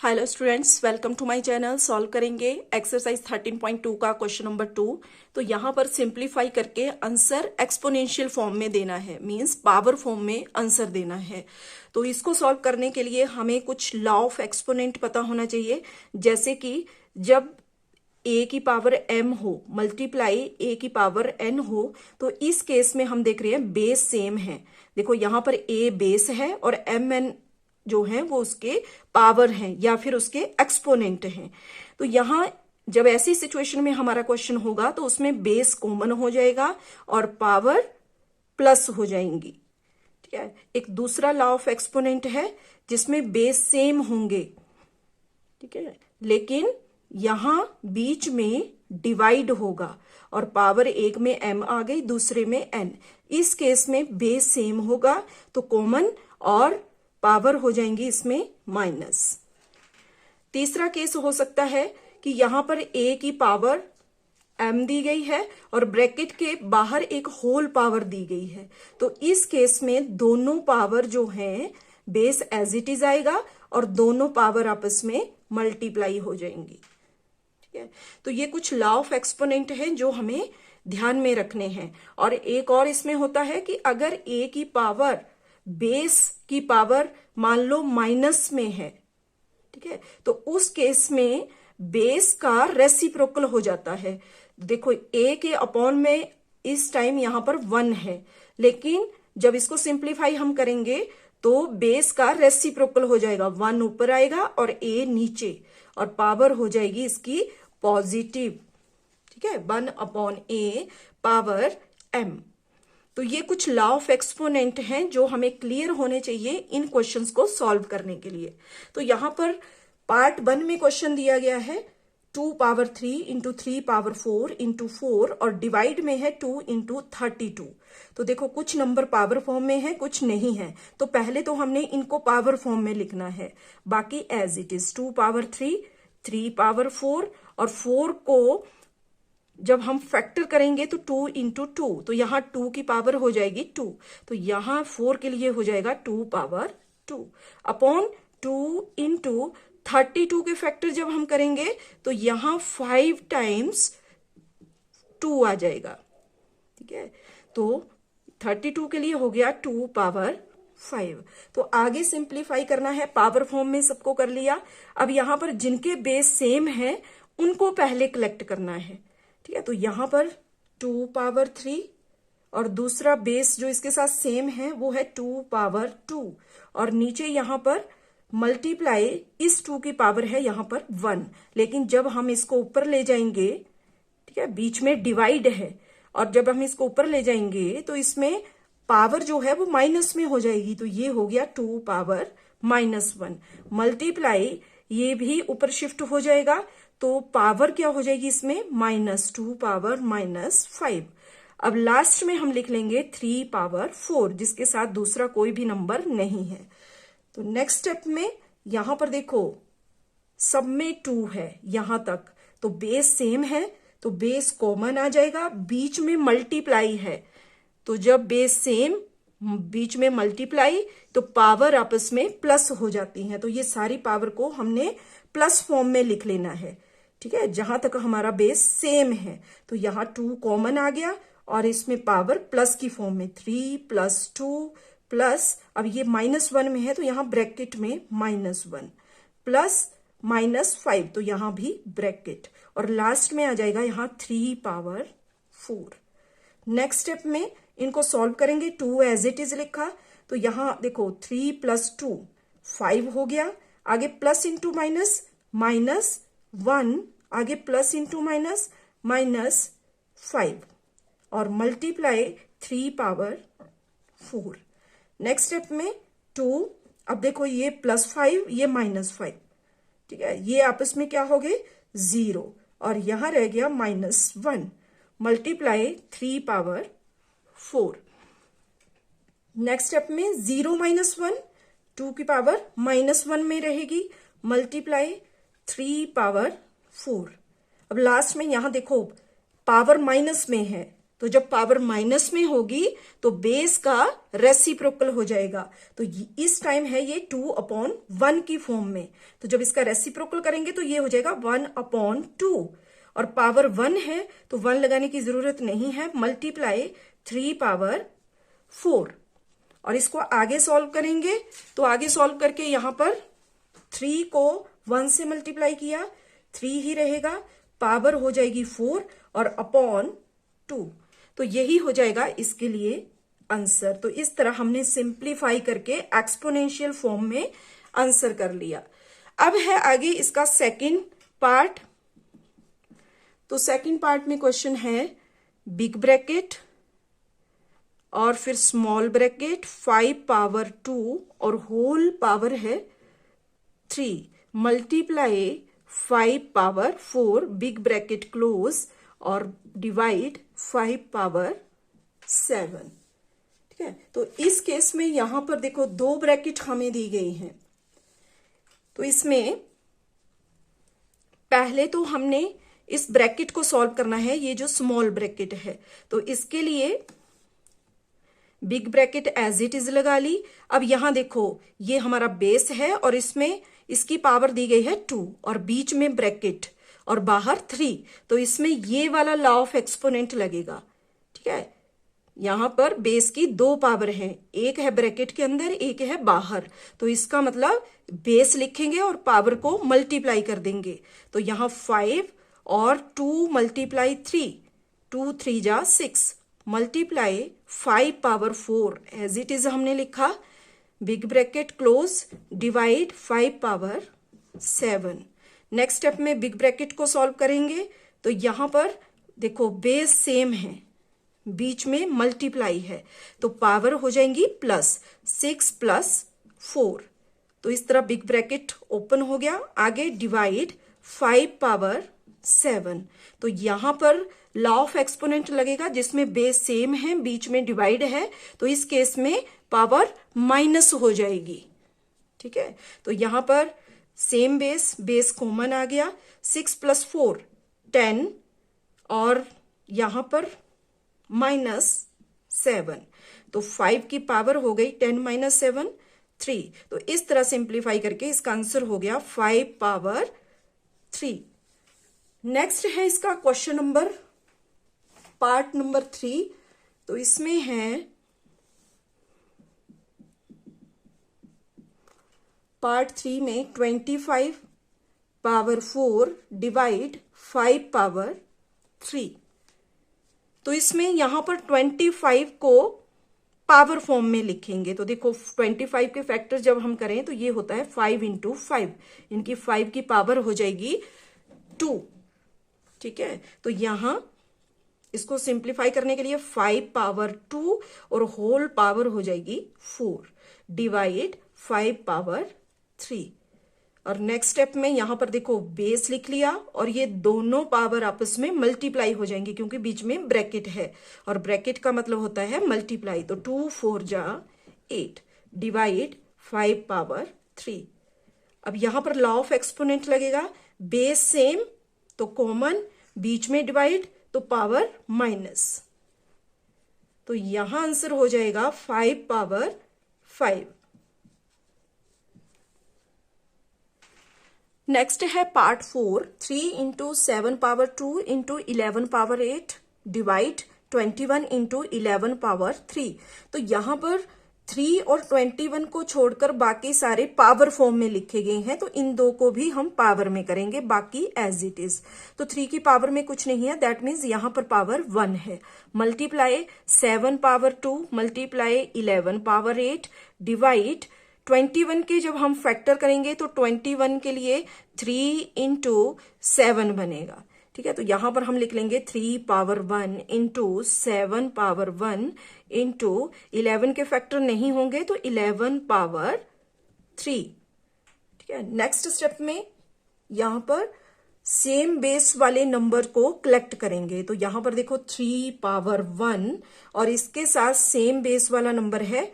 Hello students, welcome to my channel. Solve करेंगे exercise 13.2 का question number 2। तो यहाँ पर सिंप्लीफाई करके आंसर एक्सपोनेंशियल फॉर्म में देना है, मींस पावर फॉर्म में आंसर देना है। तो इसको सॉल्व करने के लिए हमें कुछ लॉ ऑफ एक्सपोनेंट पता होना चाहिए, जैसे कि जब a की पावर m हो मल्टीप्लाई a की पावर n हो, तो इस केस में हम देख रहे हैं बेस सेम है। देखो यहाँ पर a बेस है और mn जो है वो उसके पावर हैं या फिर उसके एक्सपोनेंट हैं। तो यहाँ जब ऐसी सिचुएशन में हमारा क्वेश्चन होगा तो उसमें बेस कॉमन हो जाएगा और पावर प्लस हो जाएंगी। ठीक है, एक दूसरा लॉ ऑफ एक्सपोनेंट है जिसमें बेस सेम होंगे, ठीक है, लेकिन यहां बीच में डिवाइड होगा और पावर एक में m आ गई, दूसरे में n। इस केस में बेस सेम होगा तो कॉमन और पावर हो जाएंगी इसमें माइनस। तीसरा केस हो सकता है कि यहां पर a की पावर m दी गई है और ब्रैकेट के बाहर एक होल पावर दी गई है। तो इस केस में दोनों पावर जो है बेस एज इट इज आएगा और दोनों पावर आपस में मल्टीप्लाई हो जाएंगी। ठीक है, तो ये कुछ लॉ ऑफ एक्सपोनेंट है जो हमें ध्यान में रखने हैं। और एक और इसमें होता है कि अगर a की पावर बेस की पावर मान लो माइनस में है, ठीक है, तो उस केस में बेस का रेसिप्रोकल हो जाता है। देखो a के अपॉन में इस टाइम यहां पर 1 है, लेकिन जब इसको सिंप्लीफाई हम करेंगे तो बेस का रेसिप्रोकल हो जाएगा, 1 ऊपर आएगा और a नीचे, और पावर हो जाएगी इसकी पॉजिटिव। ठीक है, 1 अपॉन a पावर m। तो ये कुछ लॉ ऑफ एक्सपोनेंट हैं जो हमें क्लियर होने चाहिए इन क्वेश्चंस को सॉल्व करने के लिए। तो यहां पर पार्ट 1 में क्वेश्चन दिया गया है 2 पावर 3 इंटू 3 पावर 4 इंटू 4 और डिवाइड में है 2 इंटू 32। तो देखो कुछ नंबर पावर फॉर्म में है, कुछ नहीं है, तो पहले तो हमने इनको पावर फॉर्म में लिखना है, बाकी as it is 2 power 3, 3 power 4 और 4 को जब हम फैक्टर करेंगे तो 2 इंटू 2, तो यहां 2 की पावर हो जाएगी 2, तो यहां 4 के लिए हो जाएगा 2 पावर 2 अपॉन 2 इंटू 32 के फैक्टर जब हम करेंगे तो यहां 5 टाइम्स 2 आ जाएगा। ठीक है, तो 32 के लिए हो गया 2 पावर 5। तो आगे सिंप्लीफाई करना है, पावर फॉर्म में सबको कर लिया। अब यहां पर जिनके बेस सेम है उनको पहले कलेक्ट करना है। ठीक है, तो यहां पर 2 पावर 3 और दूसरा बेस जो इसके साथ सेम है वो है 2 पावर 2 और नीचे यहां पर मल्टीप्लाई इस 2 की पावर है यहां पर 1, लेकिन जब हम इसको ऊपर ले जाएंगे, ठीक है, बीच में डिवाइड है और जब हम इसको ऊपर ले जाएंगे तो इसमें पावर जो है वो माइनस में हो जाएगी, तो ये हो गया 2 पावर -1 मल्टीप्लाई ये भी ऊपर शिफ्ट हो जाएगा, तो पावर क्या हो जाएगी इसमें -2 पावर -5। अब लास्ट में हम लिख लेंगे 3 पावर 4 जिसके साथ दूसरा कोई भी नंबर नहीं है। तो नेक्स्ट स्टेप में यहां पर देखो सब में 2 है यहां तक, तो बेस सेम है तो बेस कॉमन आ जाएगा, बीच में मल्टीप्लाई है, तो जब बेस सेम बीच में मल्टीप्लाई तो पावर आपस में प्लस हो जाती हैं, तो ये सारी पावर को हमने प्लस फॉर्म में लिख लेना है। ठीक है, जहां तक हमारा बेस सेम है, तो यहां 2 कॉमन आ गया और इसमें पावर प्लस की फॉर्म में 3 + 2 प्लस, अब ये -1 में है तो यहां ब्रैकेट में -1 प्लस -5, तो यहां भी ब्रैकेट, और लास्ट में आ जाएगा यहां 3 पावर 4। नेक्स्ट स्टेप में इनको सॉल्व करेंगे, 2 एज इट इज लिखा, तो यहां देखो 3 + 2 5 हो गया, आगे प्लस इंटू माइनस -1, आगे प्लस इंटू माइनस -5 और मल्टीप्लाई 3 पावर 4। नेक्स्ट स्टेप में 2, अब देखो ये +5 ये -5, ठीक है, ये आपस में क्या हो गए 0 और यहां रह गया -1 मल्टीप्लाई 3 पावर 4। नेक्स्ट स्टेप में 0 -1 2 की पावर -1 में रहेगी मल्टीप्लाई 3 पावर 4। अब लास्ट में यहां देखो पावर माइनस में है तो जब पावर माइनस में होगी तो बेस का रेसिप्रोकल हो जाएगा। तो इस टाइम है ये 2/1 की फॉर्म में, तो जब इसका रेसिप्रोकल करेंगे तो ये हो जाएगा 1/2, और पावर 1 है तो 1 लगाने की जरूरत नहीं है, मल्टीप्लाई 3/4। और इसको आगे सॉल्व करेंगे तो आगे सॉल्व करके यहां पर 3 को 1 से मल्टीप्लाई किया, 3 ही रहेगा, पावर हो जाएगी 4 और अपॉन 2। तो यही हो जाएगा इसके लिए आंसर। तो इस तरह हमने सिंप्लीफाई करके एक्सपोनेंशियल फॉर्म में आंसर कर लिया। अब है आगे इसका सेकंड पार्ट। तो सेकंड पार्ट में क्वेश्चन है बिग ब्रैकेट और फिर स्मॉल ब्रैकेट 5/2 और होल पावर है 3 मल्टीप्लाई 5/4 बिग ब्रैकेट क्लोज और डिवाइड 5/7। ठीक है, तो इस केस में यहां पर देखो 2 ब्रैकेट हमें दी गई हैं। तो इसमें पहले तो हमने इस ब्रैकेट को सॉल्व करना है, ये जो स्मॉल ब्रैकेट है, तो इसके लिए big bracket as it is लगा ली। अब यहां देखो ये हमारा बेस है और इसमें इसकी पावर दी गई है 2 और बीच में ब्रैकेट और बाहर 3, तो इसमें ये वाला लॉ ऑफ एक्सपोनेंट लगेगा। ठीक है, यहां पर बेस की 2 पावर है, एक है ब्रैकेट के अंदर, एक है बाहर, तो इसका मतलब बेस लिखेंगे और पावर को मल्टीप्लाई कर देंगे। तो यहां 5 और 2 मल्टीप्लाई 3, 2 3 जा 6 मल्टीप्लाई 5/4 एज इट इज हमने लिखा, big bracket close divide 5/7। Next step में बिग ब्रैकेट को सॉल्व करेंगे तो यहां पर देखो बेस सेम है, बीच में मल्टीप्लाई है, तो पावर हो जाएंगी प्लस 6 + 4। तो इस तरह बिग ब्रैकेट ओपन हो गया। आगे डिवाइड 5/7। तो यहां पर लॉ ऑफ एक्सपोनेंट लगेगा जिसमें बेस सेम है, बीच में डिवाइड है, तो इस केस में पावर माइनस हो जाएगी। ठीक है, तो यहां पर सेम बेस कॉमन आ गया, 6 + 4 10 और यहां पर -7, तो 5 की पावर हो गई 10 - 7 3। तो इस तरह सिंप्लीफाई करके इसका आंसर हो गया 5/3। नेक्स्ट है इसका क्वेश्चन नंबर पार्ट नंबर 3। तो इसमें है पार्ट 3 में 25/4 डिवाइड 5/3। तो इसमें यहां पर 25 को पावर फॉर्म में लिखेंगे। तो देखो 25 के फैक्टर जब हम करें तो ये होता है 5 × 5, इनकी 5 की पावर हो जाएगी 2। ठीक है, तो यहां इसको सिंप्लीफाई करने के लिए 5/2 और होल पावर हो जाएगी 4 डिवाइड 5/3। और नेक्स्ट स्टेप में यहां पर देखो बेस लिख लिया और ये दोनों पावर आपस में मल्टीप्लाई हो जाएंगे क्योंकि बीच में ब्रैकेट है और ब्रैकेट का मतलब होता है मल्टीप्लाई। तो 2 4 जा 8 डिवाइड 5/3। अब यहां पर लॉ ऑफ एक्सपोनेंट लगेगा, बेस सेम तो कॉमन, बीच में डिवाइड तो पावर माइनस, तो यहां आंसर हो जाएगा 5/5। नेक्स्ट है पार्ट 4, 3 × 7/2 × 11/8 डिवाइड 21 × 11/3। तो यहां पर 3 और 21 को छोड़कर बाकी सारे पावर फॉर्म में लिखे गए हैं, तो इन दो को भी हम पावर में करेंगे, बाकी एज इट इज। तो 3 की पावर में कुछ नहीं है, दैट मीन्स यहां पर पावर 1 है, मल्टीप्लाई 7/2 मल्टीप्लाई 11/8 डिवाइड 21 के जब हम फैक्टर करेंगे तो 21 के लिए 3 × 7 बनेगा। ठीक है, तो यहां पर हम लिख लेंगे 3/1 × 7/1 × 11 के फैक्टर नहीं होंगे तो 11/3। ठीक है, नेक्स्ट स्टेप में यहां पर सेम बेस वाले नंबर को कलेक्ट करेंगे। तो यहां पर देखो 3/1 और इसके साथ सेम बेस वाला नंबर है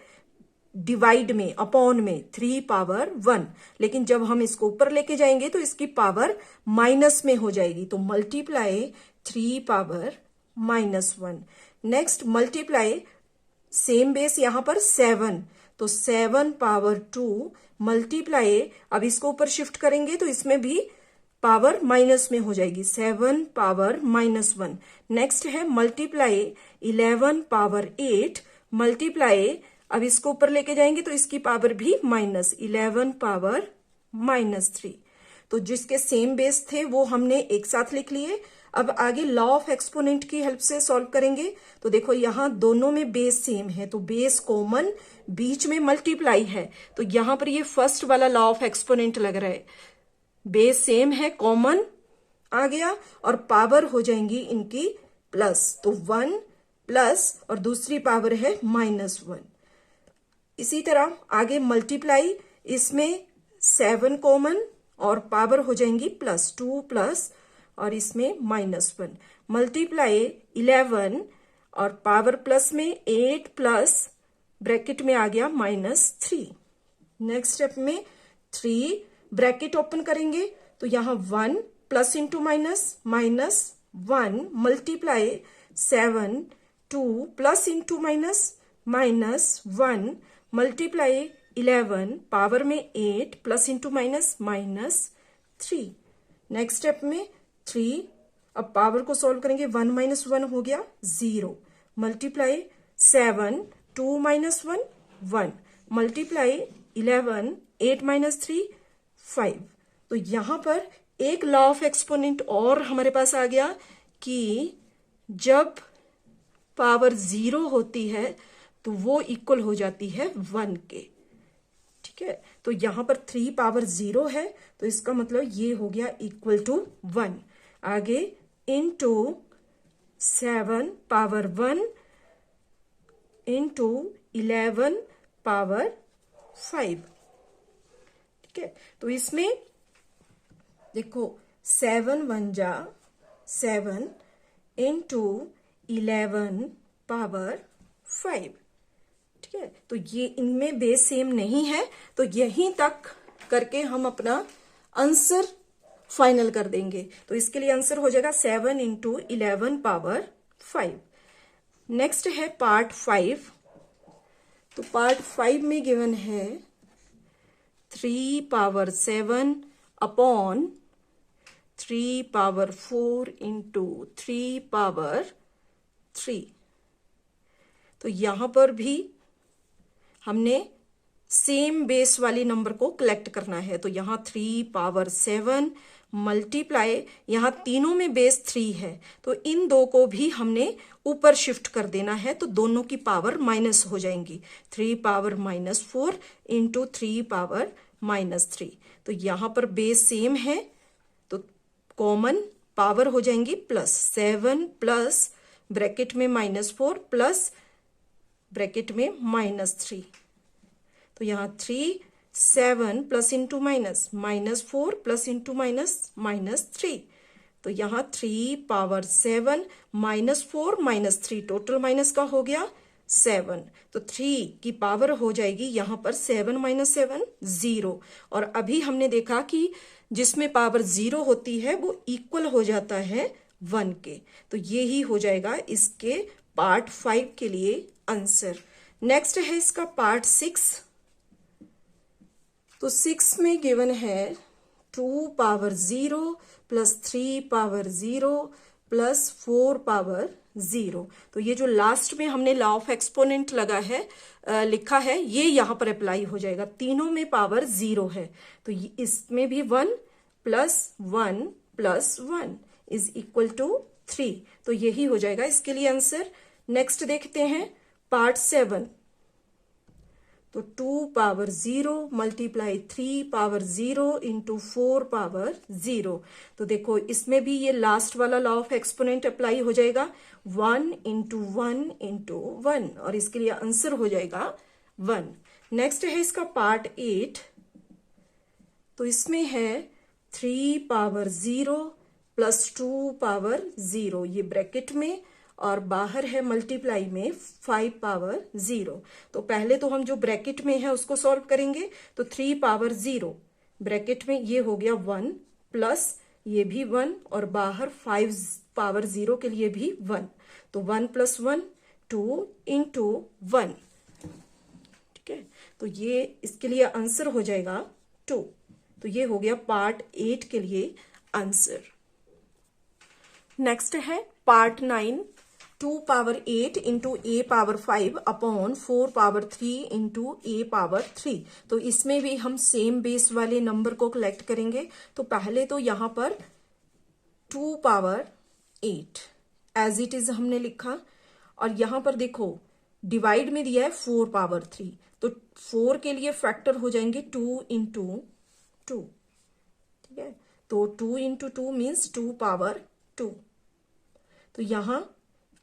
डिवाइड में, अपॉन में 3/1, लेकिन जब हम इसको ऊपर लेके जाएंगे तो इसकी पावर माइनस में हो जाएगी, तो multiply 3/-1 next multiply, same base यहाँ पर 7, तो 7 पावर 2 मल्टीप्लाई, अब इसको ऊपर शिफ्ट करेंगे तो इसमें भी पावर माइनस में हो जाएगी, 7 पावर -1। नेक्स्ट है मल्टीप्लाई 11 पावर 8 मल्टीप्लाई, अब इसको ऊपर लेके जाएंगे तो इसकी पावर भी माइनस, 11 पावर -3। तो जिसके सेम बेस थे वो हमने एक साथ लिख लिए। अब आगे लॉ ऑफ एक्सपोनेंट की हेल्प से सॉल्व करेंगे। तो देखो यहां दोनों में बेस सेम है तो बेस कॉमन, बीच में मल्टीप्लाई है, तो यहां पर ये फर्स्ट वाला लॉ ऑफ एक्सपोनेंट लग रहा है। बेस सेम है, कॉमन आ गया और पावर हो जाएंगी इनकी प्लस, तो 1 प्लस और दूसरी पावर है -1। इसी तरह आगे मल्टीप्लाई, इसमें 7 कॉमन और पावर हो जाएंगी +2 प्लस और इसमें -1। मल्टीप्लाई 11 और पावर प्लस में 8 प्लस ब्रैकेट में आ गया -3। नेक्स्ट स्टेप में 3 ब्रैकेट ओपन करेंगे तो यहां 1 plus into -1 multiply 7 2 plus into -1 multiply 11 power में 8 प्लस इंटू -3। नेक्स्ट स्टेप में 3, अब पावर को सॉल्व करेंगे, 1 -1 हो गया 0 मल्टीप्लाई 7 2 -1 1 मल्टीप्लाई 11 8 -3 5। तो यहां पर एक लॉ ऑफ एक्सपोनेंट और हमारे पास आ गया कि जब पावर 0 होती है तो वो इक्वल हो जाती है 1 के। ठीक है, तो यहां पर 3 पावर 0 है तो इसका मतलब ये हो गया इक्वल टू 1। आगे इनटू 7 पावर 1 इनटू 11 पावर 5। ठीक है, तो इसमें देखो 7 1 जा 7 इनटू 11 पावर 5। ठीक है, तो ये इनमें बेस सेम नहीं है तो यहीं तक करके हम अपना आंसर फाइनल कर देंगे। तो इसके लिए आंसर हो जाएगा 7 इंटू 11 पावर 5। नेक्स्ट है पार्ट 5। तो पार्ट 5 में गिवन है 3 power 7 upon 3 power 4 into 3 power 3। तो यहां पर भी हमने सेम बेस वाली नंबर को कलेक्ट करना है। तो यहां 3 पावर 7 मल्टीप्लाई, यहां तीनों में बेस 3 है तो इन दो को भी हमने ऊपर शिफ्ट कर देना है, तो दोनों की पावर माइनस हो जाएंगी। 3 पावर -4 इंटू 3 पावर -3। तो यहां पर बेस सेम है तो कॉमन पावर हो जाएंगी प्लस 7 प्लस ब्रैकेट में -4 प्लस ब्रैकेट में -3। तो यहां 3 7 प्लस इंटू -4 प्लस इंटू -3। तो यहां 3 पावर 7 -4 -3 टोटल माइनस का हो गया 7। तो 3 की पावर हो जाएगी यहां पर 7 - 7 0। और अभी हमने देखा कि जिसमें पावर 0 होती है वो इक्वल हो जाता है 1 के। तो ये ही हो जाएगा इसके पार्ट 5 के लिए आंसर। नेक्स्ट है इसका पार्ट 6। तो 6 में गिवन है 2 power 0 plus 3 power 0 plus 4 power 0। तो ये जो लास्ट में हमने लॉ ऑफ एक्सपोनेंट लगा है लिखा है ये यहां पर अप्लाई हो जाएगा। तीनों में पावर 0 है तो इसमें भी 1 plus 1 plus 1 is equal to 3। तो यही हो जाएगा इसके लिए आंसर। नेक्स्ट देखते हैं पार्ट 7। तो 2 power 0 multiply 3 power 0 into 4 power 0। तो देखो इसमें भी ये लास्ट वाला लॉ ऑफ एक्सपोनेंट अप्लाई हो जाएगा 1 इंटू 1 इंटू 1 और इसके लिए आंसर हो जाएगा 1। नेक्स्ट है इसका पार्ट 8। तो इसमें है 3 पावर 0 प्लस 2 पावर 0 ये ब्रैकेट में और बाहर है मल्टीप्लाई में 5 पावर 0। तो पहले तो हम जो ब्रैकेट में है उसको सॉल्व करेंगे। तो 3 पावर 0 ब्रैकेट में ये हो गया 1 प्लस ये भी 1 और बाहर 5 पावर 0 के लिए भी 1, तो 1 + 1 2 इंटू 1। ठीक है, तो ये इसके लिए आंसर हो जाएगा 2। तो ये हो गया पार्ट 8 के लिए आंसर। नेक्स्ट है पार्ट 9, 2 पावर 8 इंटू ए पावर 5 अपॉन 4 पावर 3 इंटू ए पावर 3। तो इसमें भी हम सेम बेस वाले नंबर को कलेक्ट करेंगे। तो पहले तो यहां पर 2 पावर 8 एज इट इज हमने लिखा, और यहां पर देखो डिवाइड में दिया है 4 पावर 3, तो 4 के लिए फैक्टर हो जाएंगे 2 इंटू 2। ठीक है, तो 2 इंटू 2 मीन्स 2 पावर 2। तो यहां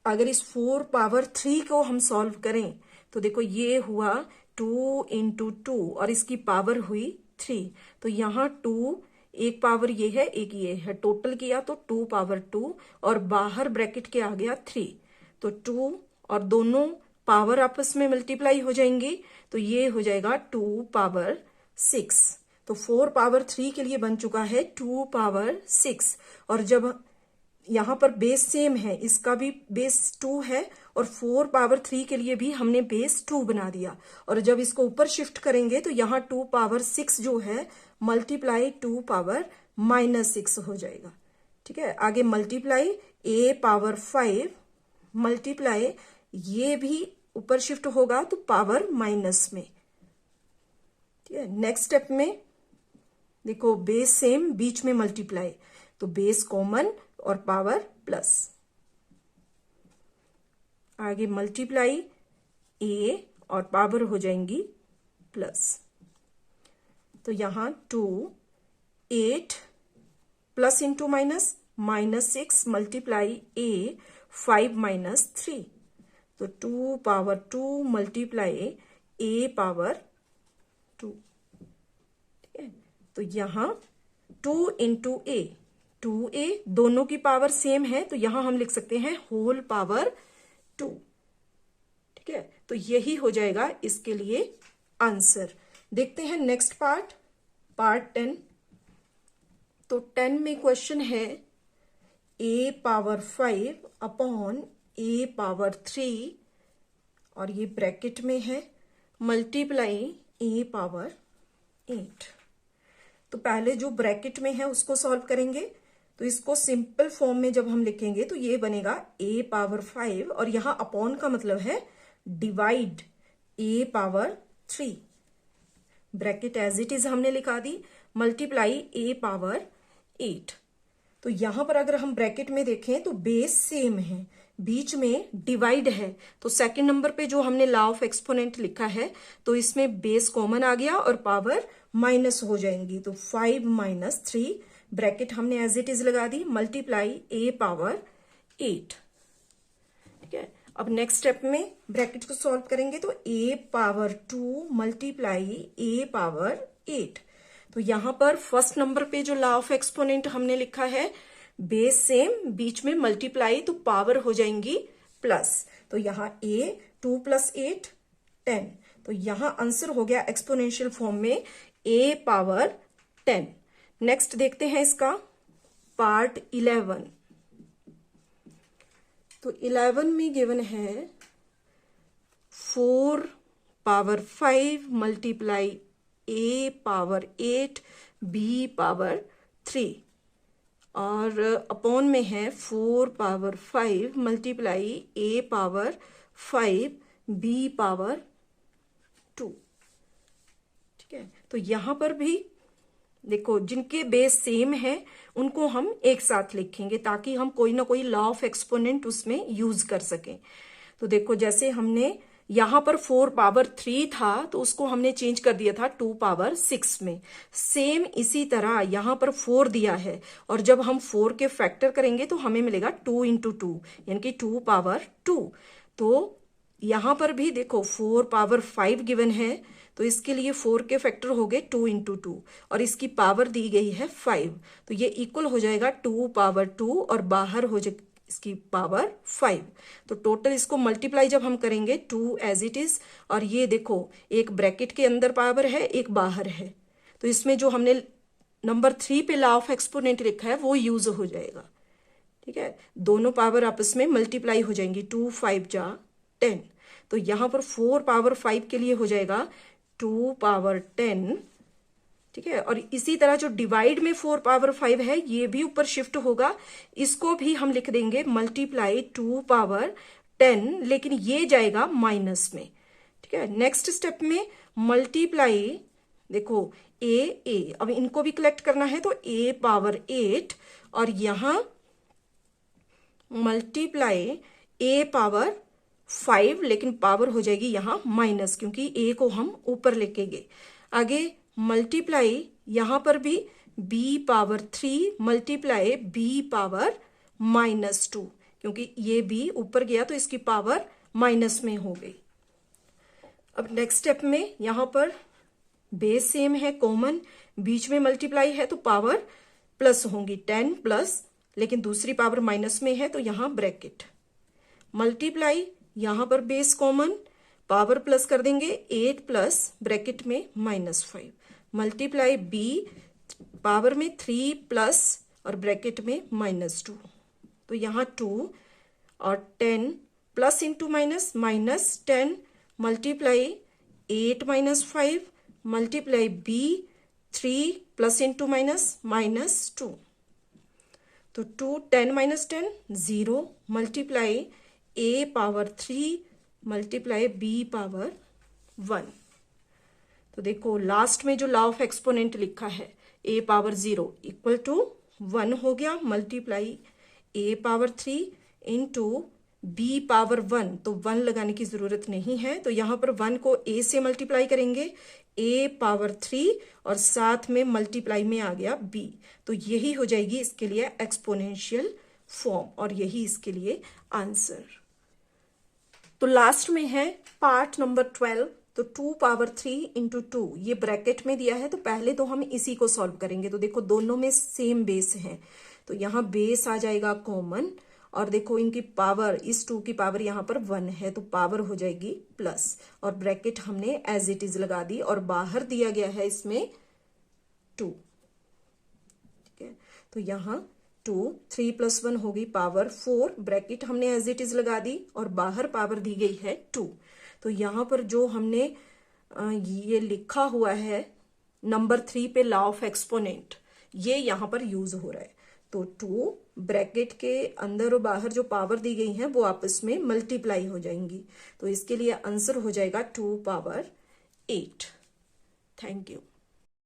अगर इस 4 पावर 3 को हम सॉल्व करें तो देखो ये हुआ 2 इंटू 2 और इसकी पावर हुई 3। तो यहाँ 2, एक पावर ये है एक ये है, टोटल किया तो 2 पावर 2 और बाहर ब्रैकेट के आ गया 3। तो 2 और दोनों पावर आपस में मल्टीप्लाई हो जाएंगी, तो ये हो जाएगा 2 पावर 6। तो 4 पावर 3 के लिए बन चुका है 2 पावर 6। और जब यहां पर बेस सेम है, इसका भी बेस 2 है और 4 पावर 3 के लिए भी हमने बेस 2 बना दिया। और जब इसको ऊपर शिफ्ट करेंगे तो यहाँ 2 पावर 6 जो है मल्टीप्लाई 2 पावर -6 हो जाएगा। ठीक है, आगे मल्टीप्लाई a पावर 5 मल्टीप्लाई ये भी ऊपर शिफ्ट होगा तो पावर माइनस में। ठीक है, नेक्स्ट स्टेप में देखो बेस सेम बीच में मल्टीप्लाई, तो बेस कॉमन और पावर प्लस, आगे मल्टीप्लाई a और पावर हो जाएंगी प्लस। तो यहां 2 8 plus into minus -6 multiply a 5 - 3, तो 2 पावर 2 मल्टीप्लाई a पावर 2। ठीक है, तो यहां 2 इंटू a, 2a दोनों की पावर सेम है तो यहां हम लिख सकते हैं होल पावर 2। ठीक है, तो यही हो जाएगा इसके लिए आंसर। देखते हैं नेक्स्ट पार्ट, पार्ट 10। तो 10 में क्वेश्चन है a power 5 upon a power 3 और ये ब्रैकेट में है मल्टीप्लाई a पावर 8। तो पहले जो ब्रैकेट में है उसको सॉल्व करेंगे। तो इसको सिंपल फॉर्म में जब हम लिखेंगे तो ये बनेगा a पावर 5 और यहां अपॉन का मतलब है divide a power 3, bracket as it is हमने लिखा दी, मल्टीप्लाई a पावर 8। तो यहां पर अगर हम ब्रैकेट में देखें तो बेस सेम है, बीच में डिवाइड है, तो सेकंड नंबर पे जो हमने लॉ ऑफ एक्सपोनेंट लिखा है तो इसमें बेस कॉमन आ गया और पावर माइनस हो जाएंगी, तो 5 - 3 ब्रैकेट हमने एज इट इज लगा दी, मल्टीप्लाई a पावर 8। ठीक है, अब नेक्स्ट स्टेप में ब्रैकेट को सॉल्व करेंगे तो a power 2 multiply a power 8। तो यहां पर फर्स्ट नंबर पे जो लॉ ऑफ एक्सपोनेंट हमने लिखा है बेस सेम, बीच में मल्टीप्लाई तो पावर हो जाएंगी प्लस, तो यहां a 2 + 8 10। तो यहां आंसर हो गया एक्सपोनेंशियल फॉर्म में a पावर 10। नेक्स्ट देखते हैं इसका पार्ट 11। तो 11 में गिवन है 4 power 5 multiply a power 8 b power 3 और अपॉन में है 4 power 5 multiply a power 5 b power 2। ठीक है, तो यहां पर भी देखो जिनके बेस सेम है उनको हम एक साथ लिखेंगे ताकि हम कोई ना कोई लॉ ऑफ एक्सपोनेंट उसमें यूज कर सकें। तो देखो जैसे हमने यहां पर 4 पावर 3 था तो उसको हमने चेंज कर दिया था 2 पावर 6 में, सेम इसी तरह यहां पर 4 दिया है और जब हम 4 के फैक्टर करेंगे तो हमें मिलेगा 2 इंटू 2 यानी कि 2 पावर 2। तो यहां पर भी देखो 4 पावर 5 गिवन है तो इसके लिए 4 के फैक्टर हो गए 2 इंटू 2 और इसकी पावर दी गई है 5, तो ये इक्वल हो जाएगा 2 पावर 2 और बाहर हो जाए इसकी पावर 5। तो टोटल इसको मल्टीप्लाई जब हम करेंगे 2 एज इट इज, और ये देखो एक ब्रैकेट के अंदर पावर है एक बाहर है, तो इसमें जो हमने नंबर 3 पे लॉ ऑफ एक्सपोनेंट लिखा है वो यूज हो जाएगा। ठीक है, दोनों पावर आपस में मल्टीप्लाई हो जाएंगी, 2 5 जा 10। तो यहां पर 4 पावर 5 के लिए हो जाएगा 2 पावर 10। ठीक है, और इसी तरह जो डिवाइड में 4 पावर 5 है ये भी ऊपर शिफ्ट होगा, इसको भी हम लिख देंगे मल्टीप्लाई 2 पावर 10, लेकिन ये जाएगा माइनस में। ठीक है, नेक्स्ट स्टेप में मल्टीप्लाई, देखो ए, अब इनको भी कलेक्ट करना है तो a पावर 8, और यहां मल्टीप्लाई a पावर 5, लेकिन पावर हो जाएगी यहां माइनस, क्योंकि a को हम ऊपर लेके गए। आगे मल्टीप्लाई यहां पर भी b power 3 multiply b power -2, क्योंकि ये b ऊपर गया तो इसकी पावर माइनस में हो गई। अब नेक्स्ट स्टेप में यहां पर बेस सेम है, कॉमन, बीच में मल्टीप्लाई है तो पावर प्लस होंगी 10 प्लस, लेकिन दूसरी पावर माइनस में है तो यहां ब्रैकेट मल्टीप्लाई, यहां पर बेस कॉमन, पावर प्लस कर देंगे 8 प्लस ब्रैकेट में -5 मल्टीप्लाई b पावर में 3 प्लस और ब्रैकेट में -2, तो यहां 2 और 10 plus into minus -10 multiply 8 -5 multiply b 3 plus into minus -2, तो 2 10 -10 0 multiply a power 3 multiply b power 1। तो देखो लास्ट में जो लॉ ऑफ एक्सपोनेंट लिखा है a पावर 0 इक्वल टू 1 हो गया, multiply a power 3 into b power 1, तो 1 लगाने की जरूरत नहीं है, तो यहां पर 1 को a से मल्टीप्लाई करेंगे, a पावर 3 और साथ में मल्टीप्लाई में आ गया b, तो यही हो जाएगी इसके लिए एक्सपोनेंशियल फॉर्म, और यही इसके लिए आंसर। तो लास्ट में है पार्ट नंबर 12, तो 2 पावर 3 इंटू 2 ये ब्रैकेट में दिया है, तो पहले तो हम इसी को सॉल्व करेंगे। तो देखो दोनों में सेम बेस है, तो यहाँ बेस आ जाएगा कॉमन, और देखो इनकी पावर, इस 2 की पावर यहाँ पर 1 है तो पावर हो जाएगी प्लस, और ब्रैकेट हमने एज इट इज लगा दी, और बाहर दिया गया है इसमें 2। ठीक है, तो यहाँ 2 3 + 1 होगी पावर 4, ब्रैकेट हमने एज इट इज लगा दी, और बाहर पावर दी गई है 2। तो यहाँ पर जो हमने ये लिखा हुआ है नंबर 3 पे लॉ ऑफ एक्सपोनेंट, ये यहाँ पर यूज हो रहा है, तो 2 ब्रैकेट के अंदर और बाहर जो पावर दी गई है वो आपस में मल्टीप्लाई हो जाएंगी, तो इसके लिए आंसर हो जाएगा 2 पावर 8। Thank you.